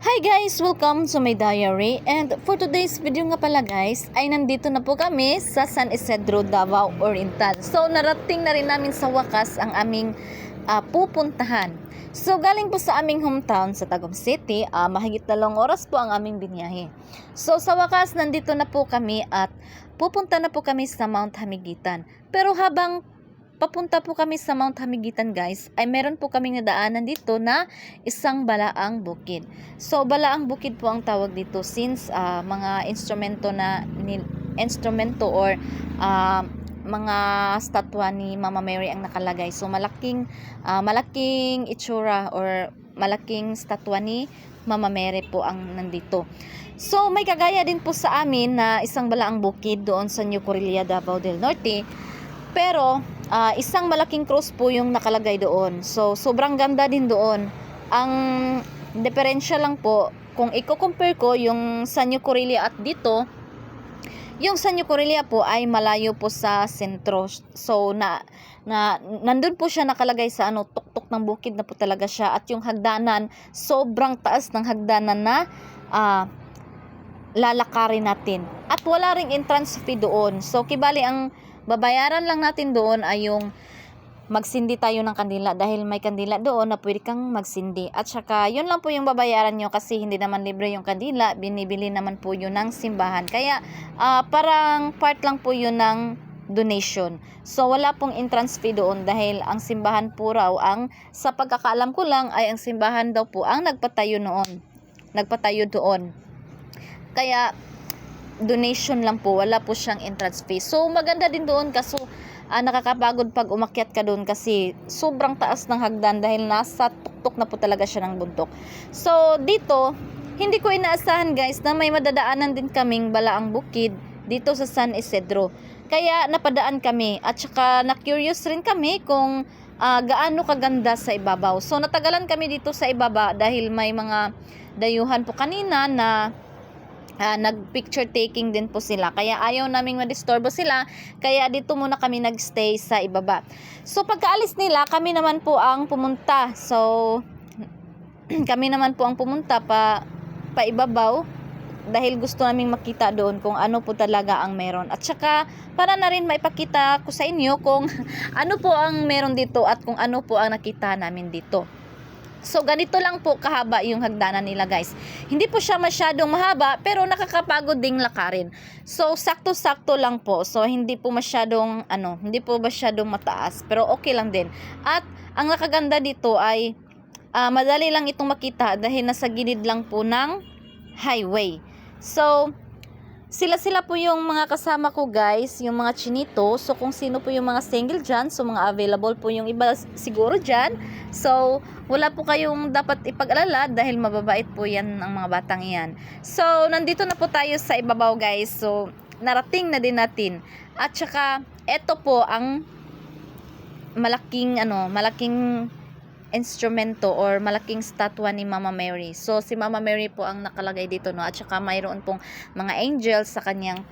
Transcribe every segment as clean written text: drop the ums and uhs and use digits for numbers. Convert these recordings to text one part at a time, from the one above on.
Hi guys! Welcome to my diary, and for today's video nga pala guys ay nandito na po kami sa San Isidro, Davao Oriental. So narating na rin namin sa wakas ang aming pupuntahan. So galing po sa aming hometown sa Tagum City, mahigit 2 oras po ang aming binyahe. So sa wakas nandito na po kami at pupunta na po kami sa Mount Hamiguitan. Pero habang papunta po kami sa Mount Hamiguitan guys, ay meron po kaming nadaanan dito na isang balaang bukid. So balaang bukid po ang tawag dito since mga instrumento or mga statwa ni Mama Mary ang nakalagay. So malaking itsura or malaking statwa ni Mama Mary po ang nandito. So may kagaya din po sa amin na isang balaang bukid doon sa New Correlia, Davao del Norte. Pero isang malaking cross po yung nakalagay doon. So sobrang ganda din doon. Ang diferensya lang po, kung i-compare ko yung sa New Correlia at dito, yung sa New Correlia po ay malayo po sa sentro. So nandun po siya nakalagay sa tuktok ng bukid na po talaga siya, at yung hagdanan, sobrang taas ng hagdanan na lalakarin natin. At wala ring entrance fee doon. So kibali ang babayaran lang natin doon ay yung magsindi tayo ng kandila, dahil may kandila doon na pwede kang magsindi. At saka yun lang po yung babayaran nyo, kasi hindi naman libre yung kandila, binibili naman po yun ng simbahan. Kaya parang part lang po yun ng donation. So wala pong entrance fee doon, dahil ang simbahan po raw ang, sa pagkakaalam ko lang, ay ang simbahan daw po ang nagpatayo doon. Kaya donation lang po, wala po siyang entrance fee. So maganda din doon, kaso nakakapagod pag umakyat ka doon kasi sobrang taas ng hagdan, dahil nasa tuktok na po talaga siya ng bundok. So dito, hindi ko inaasahan guys na may madadaanan din kaming balaang bukid dito sa San Isidro. Kaya napadaan kami, at saka na-curious rin kami kung gaano kaganda sa ibabaw. So natagalan kami dito sa ibaba dahil may mga dayuhan po kanina na nag-picture taking din po sila. Kaya ayaw naming madisturbo sila. Kaya dito muna kami nagstay sa ibaba. So pagkaalis nila, kami naman po ang pumunta. So kami naman po ang pumunta pa ibabaw, dahil gusto naming makita doon kung ano po talaga ang meron. At saka para na rin maipakita ko sa inyo kung ano po ang meron dito at kung ano po ang nakita namin dito. So ganito lang po kahaba yung hagdanan nila guys. Hindi po siya masyadong mahaba, pero nakakapagod ding lakarin. So sakto-sakto lang po. So hindi po masyadong mataas, pero okay lang din. At ang nakaganda dito ay madali lang itong makita dahil nasa gilid lang po ng highway. So sila po yung mga kasama ko guys, yung mga chinito. So kung sino po yung mga single dyan, so mga available po yung iba siguro dyan. So wala po kayong dapat ipag-alala, dahil mababait po yan ang mga batang iyan. So nandito na po tayo sa ibabaw guys. So narating na din natin. At saka eto po ang malaking instrumento or malaking statwa ni Mama Mary. So si Mama Mary po ang nakalagay dito, no? At saka mayroon pong mga angels sa kanyang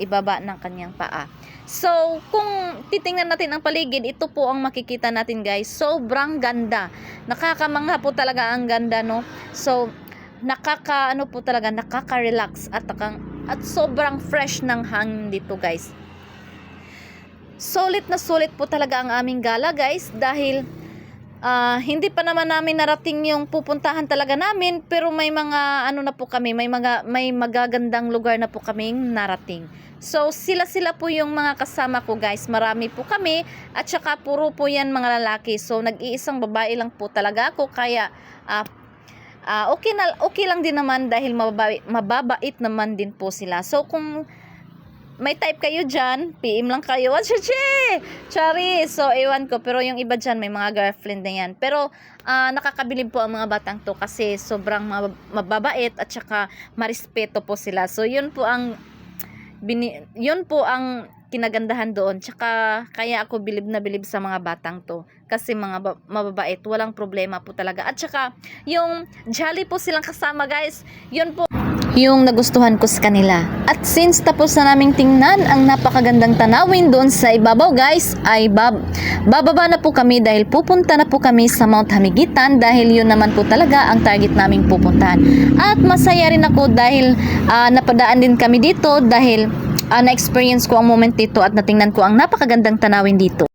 ibaba ng kanyang paa. So kung titingnan natin ang paligid, ito po ang makikita natin guys. Sobrang ganda. Nakakamangha po talaga ang ganda, no? So nakaka-relax at sobrang fresh ng hangin dito guys. Sulit na sulit po talaga ang aming gala guys, dahil hindi pa naman namin narating yung pupuntahan talaga namin, pero may mga na po kami, may magagandang lugar na po kaming narating. So sila po yung mga kasama ko guys. Marami po kami, at saka puro po yan mga lalaki. So nag-iisang babae lang po talaga ako, kaya okay lang din naman, dahil mababait naman din po sila. So kung may type kayo dyan, PM lang kayo. Chari! So, ewan ko. Pero yung iba dyan, may mga girlfriend na yan. Pero, nakakabilib po ang mga batang to, kasi sobrang mababait at saka marespeto po sila. So, yun po ang kinagandahan doon. Tsaka, kaya ako bilib na bilib sa mga batang to. Kasi mga mababait, walang problema po talaga. At saka, yung jolly po silang kasama guys. Yun po yung nagustuhan ko sa kanila. At since tapos na naming tingnan ang napakagandang tanawin doon sa ibabaw guys, ay bababa na po kami dahil pupunta na po kami sa Mount Hamiguitan dahil yun naman po talaga ang target naming pupuntahan. At masaya rin ako dahil napadaan din kami dito dahil na-experience ko ang moment dito at natingnan ko ang napakagandang tanawin dito.